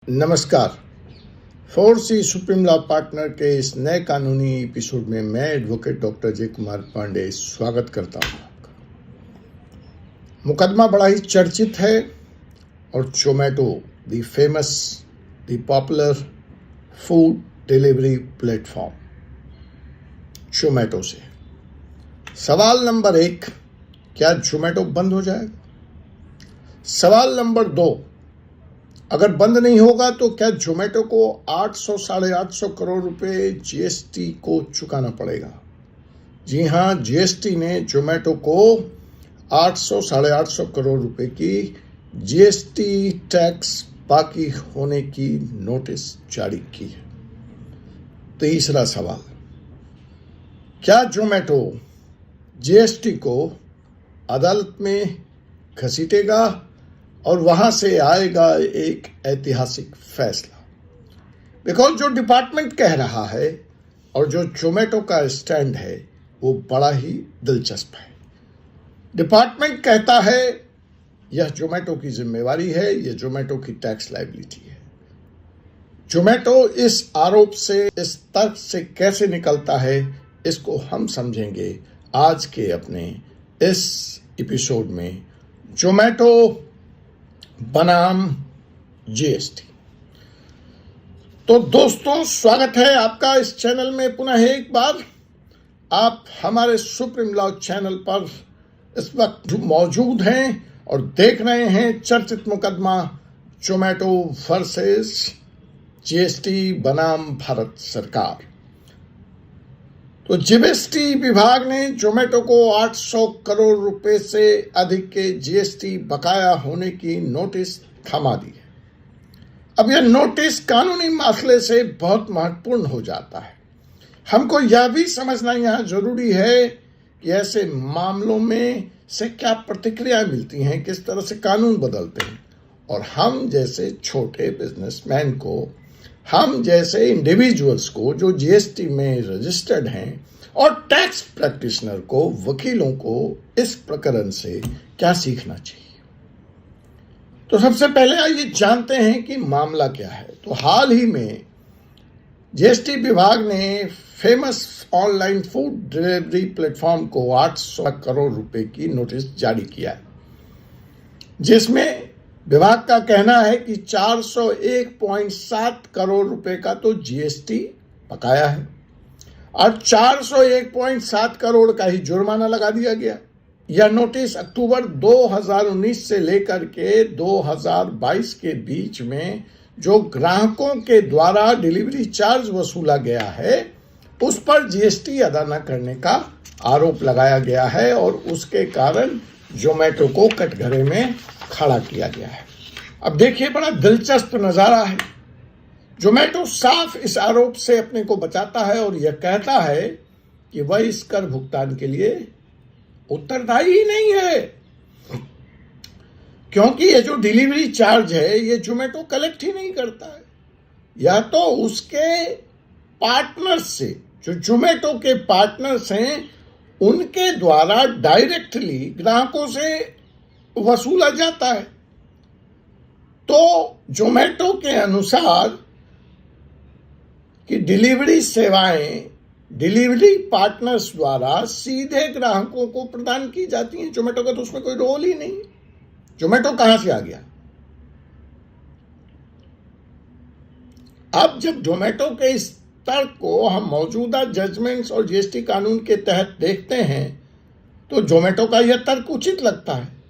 नमस्कार। 4C supreme law partner के इस नए कानूनी एपिसोड में मैं एडवोकेट डॉक्टर जय कुमार पांडे स्वागत करता हूं आपका। मुकदमा बड़ा ही चर्चित है और Zomato the famous the popular food delivery platform Zomato से। सवाल नंबर 1, क्या जोमेटो बंद हो जाएगा? सवाल नंबर 2, अगर बंद नहीं होगा तो क्या जोमेटो को 800 साढ़े 800 करोड़ रुपए जीएसटी को चुकाना पड़ेगा? जी हां, जीएसटी ने जोमेटो को 800 साढ़े 800 करोड़ रुपए की जीएसटी टैक्स बाकी होने की नोटिस जारी की है। तीसरा सवाल, क्या जोमेटो जीएसटी को अदालत में घसीटेगा और वहां से आएगा एक ऐतिहासिक फैसला? बिकॉज जो डिपार्टमेंट कह रहा है और जो जोमेटो का स्टैंड है वो बड़ा ही दिलचस्प है। डिपार्टमेंट कहता है यह जोमेटो की जिम्मेवारी है, यह जोमेटो की टैक्स लायबिलिटी है। जोमेटो इस आरोप से, इस तर्क से कैसे निकलता है, इसको हम समझेंगे आज के अपने इस एपिसोड में। जोमेटो बनाम जीएसटी। तो दोस्तों, स्वागत है आपका इस चैनल में पुनः एक बार। आप हमारे सुप्रीम लॉ चैनल पर इस वक्त मौजूद हैं और देख रहे हैं चर्चित मुकदमा जोमेटो वर्सेस जीएसटी बनाम भारत सरकार। तो जीएसटी विभाग ने जोमेटो को 800 करोड़ रुपए से अधिक के जीएसटी बकाया होने की नोटिस थमा दी है। अब यह नोटिस कानूनी मसले से बहुत महत्वपूर्ण हो जाता है। हमको यह भी समझना यहाँ जरूरी है कि ऐसे मामलों में से क्या प्रतिक्रिया मिलती हैं, किस तरह से कानून बदलते हैं, और हम जैसे छोटे बिजनेसमैन को, हम जैसे इंडिविजुअल्स को जो जीएसटी में रजिस्टर्ड हैं, और टैक्स प्रैक्टिशनर को, वकीलों को इस प्रकरण से क्या सीखना चाहिए। तो सबसे पहले आइए जानते हैं कि मामला क्या है। तो हाल ही में जीएसटी विभाग ने famous online food delivery platform को 800 करोड़ रुपए की नोटिस जारी किया है, जिसमें विभाग का कहना है कि 401.7 करोड़ रुपए का तो जीएसटी बकाया है और 401.7 करोड़ का ही जुर्माना लगा दिया गया। यह नोटिस अक्टूबर 2019 से लेकर के 2022 के बीच में जो ग्राहकों के द्वारा डिलीवरी चार्ज वसूला गया है उस पर जीएसटी अदा न करने का आरोप लगाया गया है और उसके कारण जोमेटो को कटघरे में खड़ा किया गया है। अब देखिए, बड़ा दिलचस्प नजारा है। जोमेटो साफ इस आरोप से अपने को बचाता है और यह कहता है कि वह इस कर भुगतान के लिए उत्तरदायी ही नहीं है, क्योंकि ये जो डिलीवरी चार्ज है ये जोमेटो कलेक्ट ही नहीं करता है। यह तो उसके पार्टनर्स से, जो जोमेटो के पार्टनर्स हैं, उनके द्वारा डायरेक्टली ग्राहकों से वसूला जाता है। तो जोमेटो के अनुसार कि डिलीवरी सेवाएं डिलीवरी पार्टनर्स द्वारा सीधे ग्राहकों को प्रदान की जाती हैं। जोमेटो का तो उसमें कोई रोल ही नहीं। जोमेटो कहां से आ गया? अब जब जोमेटो के इस तर्क को हम मौजूदा जजमेंट्स और जीएसटी कानून के तहत देखते हैं तो जोमेटो का यह तर्क उचित लगता है।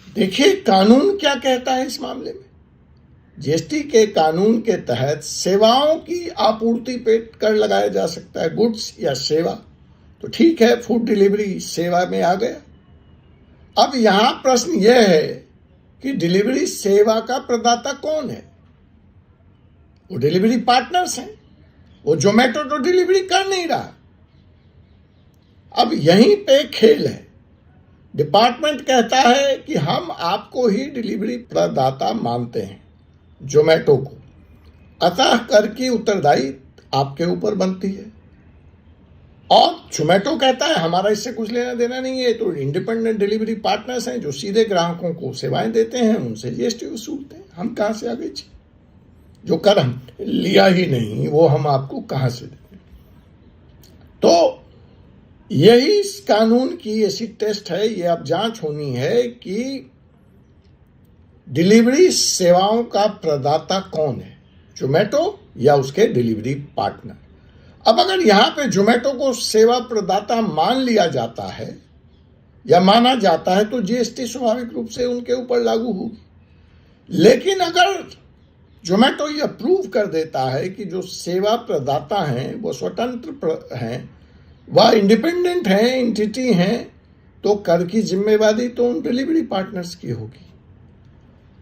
देखिए, कानून क्या कहता है इस मामले में। जीएसटी के कानून के तहत सेवाओं की आपूर्ति पे कर लगाया जा सकता है, गुड्स या सेवा। तो ठीक है, फूड डिलीवरी सेवा में आ गया। अब यहां प्रश्न यह है कि डिलीवरी सेवा का प्रदाता कौन है? वो डिलीवरी पार्टनर्स हैं। वो जोमेटो तो डिलीवरी कर नहीं रहा। अब यहीं पे खेल है। डिपार्टमेंट कहता है कि हम आपको ही डिलीवरी प्रदाता मानते हैं, जोमेटो को, अतः कर की उत्तरदायी आपके ऊपर बनती है। और जोमेटो कहता है हमारा इससे कुछ लेना देना नहीं है, तो इंडिपेंडेंट डिलीवरी पार्टनर्स हैं जो सीधे ग्राहकों को सेवाएं देते हैं, उनसे जीएसटी वसूलते हैं। हम कहाँ से आ गए जी? जो कर हम लिया ही नहीं वो हम आपको कहाँ से दें? तो यही इस कानून की ऐसी टेस्ट है, ये अब जांच होनी है कि डिलीवरी सेवाओं का प्रदाता कौन है, जोमेटो या उसके डिलीवरी पार्टनर। अब अगर यहां पे जोमेटो को सेवा प्रदाता मान लिया जाता है या माना जाता है तो जीएसटी स्वाभाविक रूप से उनके ऊपर लागू होगी। लेकिन अगर जोमेटो यह प्रूव कर देता है कि जो सेवा प्रदाता हैं वो स्वतंत्र हैं, वह इंडिपेंडेंट हैं, एंटिटी हैं, तो कर की जिम्मेवारी तो उन डिलीवरी पार्टनर्स की होगी।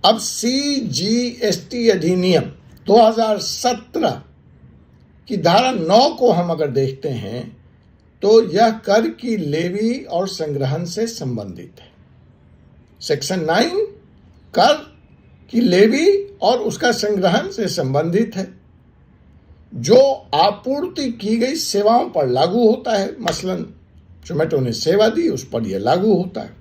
अब CGST अधिनियम 2017 की धारा 9 को हम अगर देखते हैं तो यह कर की लेवी और संग्रहण से संबंधित है। सेक्शन 9 कर की लेवी और उसका संग्रहण से संबंधित है, जो आपूर्ति की गई सेवाओं पर लागू होता है। मसलन जोमेटो ने सेवा दी, उस पर यह लागू होता है।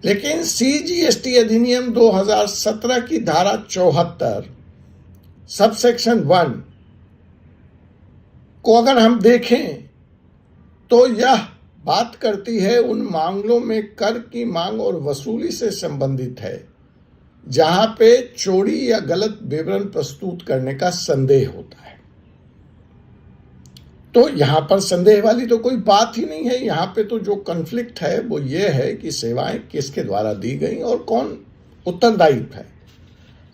लेकिन CGST अधिनियम 2017 की धारा 74 सबसेक्शन 1 को अगर हम देखें तो यह बात करती है उन मामलों में कर की मांग और वसूली से संबंधित है जहां पे चोरी या गलत विवरण प्रस्तुत करने का संदेह होता है। तो यहां पर संदेह वाली तो कोई बात ही नहीं है। यहां पे तो जो कॉन्फ्लिक्ट है वो ये है कि सेवाएं किसके द्वारा दी गई और कौन उत्तरदायी है।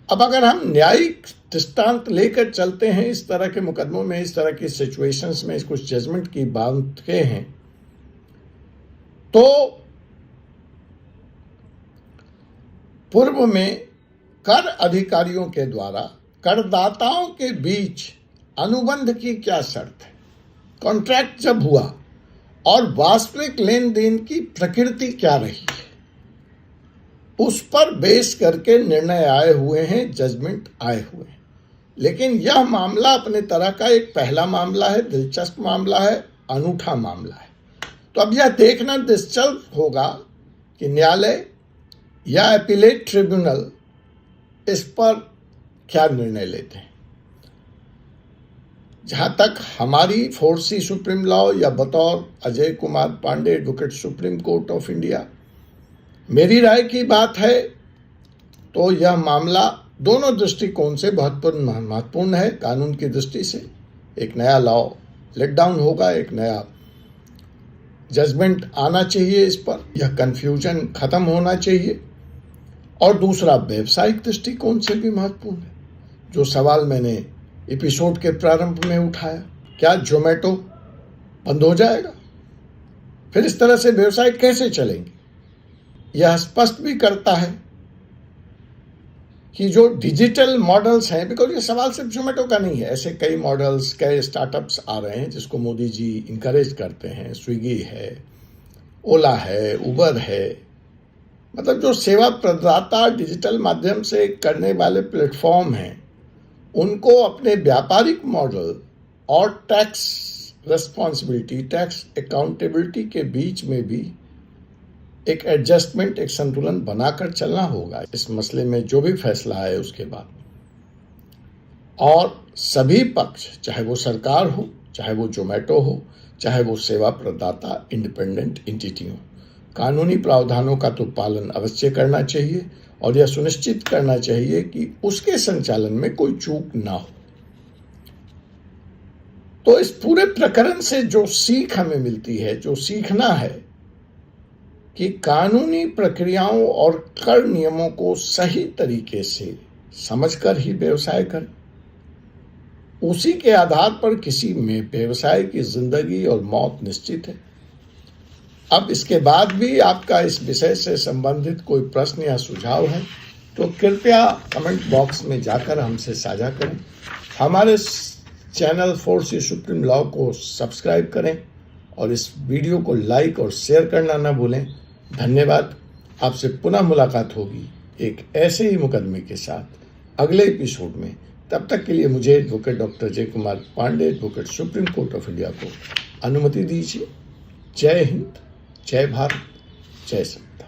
अब अगर हम न्यायिक दृष्टांत लेकर चलते हैं इस तरह के मुकदमों में, इस तरह की सिचुएशंस में, कुछ जजमेंट की बातें हैं, तो पूर्व में कर अधिकारियों के द्वारा करदाताओं के बीच अनुबंध की क्या शर्त है, कॉन्ट्रैक्ट जब हुआ, और वास्तविक लेन देन की प्रकृति क्या रही है, उस पर बेस करके निर्णय आए हुए हैं, जजमेंट आए हुए हैं। लेकिन यह मामला अपने तरह का एक पहला मामला है, दिलचस्प मामला है, अनूठा मामला है। तो अब यह देखना दिलचस्प होगा कि न्यायालय या अपीलेट ट्रिब्यूनल इस पर क्या निर्णय लेते हैं। जहां तक हमारी 4C सुप्रीम लॉ या बतौर Ajay Kumar Pandey advocate Supreme Court of India मेरी राय की बात है, तो यह मामला दोनों दृष्टिकोण से बहुत महत्वपूर्ण है। कानून की दृष्टि से एक नया लॉ लेट डाउन होगा, एक नया जजमेंट आना चाहिए इस पर, यह कंफ्यूजन खत्म होना चाहिए। और दूसरा व्यावसायिक दृष्टिकोण से भी महत्वपूर्ण है, जो सवाल मैंने एपिसोड के प्रारंभ में उठाया, क्या जोमेटो बंद हो जाएगा? फिर इस तरह से व्यवसाय कैसे चलेंगे? यह स्पष्ट भी करता है कि जो डिजिटल मॉडल्स हैं, बिकॉज ये सवाल सिर्फ जोमेटो का नहीं है, ऐसे कई मॉडल्स, कई स्टार्टअप्स आ रहे हैं जिसको मोदी जी इंकरेज करते हैं। स्विगी है, ओला है, उबर है, मतलब जो सेवा प्रदाता डिजिटल माध्यम से करने वाले प्लेटफॉर्म हैं, उनको अपने व्यापारिक मॉडल और टैक्स रिस्पॉन्सिबिलिटी, टैक्स अकाउंटेबिलिटी के बीच में भी एक एडजस्टमेंट, एक संतुलन बनाकर चलना होगा इस मसले में, जो भी फैसला आए उसके बाद। और सभी पक्ष, चाहे वो सरकार हो, चाहे वो जोमेटो हो, चाहे वो सेवा प्रदाता इंडिपेंडेंट एंटिटी हो, कानूनी प्रावधानों का तो पालन अवश्य करना चाहिए और यह सुनिश्चित करना चाहिए कि उसके संचालन में कोई चूक ना हो। तो इस पूरे प्रकरण से जो सीख हमें मिलती है, जो सीखना है कि कानूनी प्रक्रियाओं और कर नियमों को सही तरीके से समझकर ही व्यवसाय करें। उसी के आधार पर किसी में व्यवसाय की जिंदगी और मौत निश्चित है। अब इसके बाद भी आपका इस विषय से संबंधित कोई प्रश्न या सुझाव है तो कृपया कमेंट बॉक्स में जाकर हमसे साझा करें। हमारे चैनल 4C सुप्रीम लॉ को सब्सक्राइब करें और इस वीडियो को लाइक और शेयर करना न भूलें। धन्यवाद। आपसे पुनः मुलाकात होगी एक ऐसे ही मुकदमे के साथ अगले एपिसोड में। तब तक के लिए मुझे advocate doctor Jay Kumar Pandey, advocate Supreme Court of India को अनुमति दीजिए। जय हिंद, जय भारत, जय संविधान।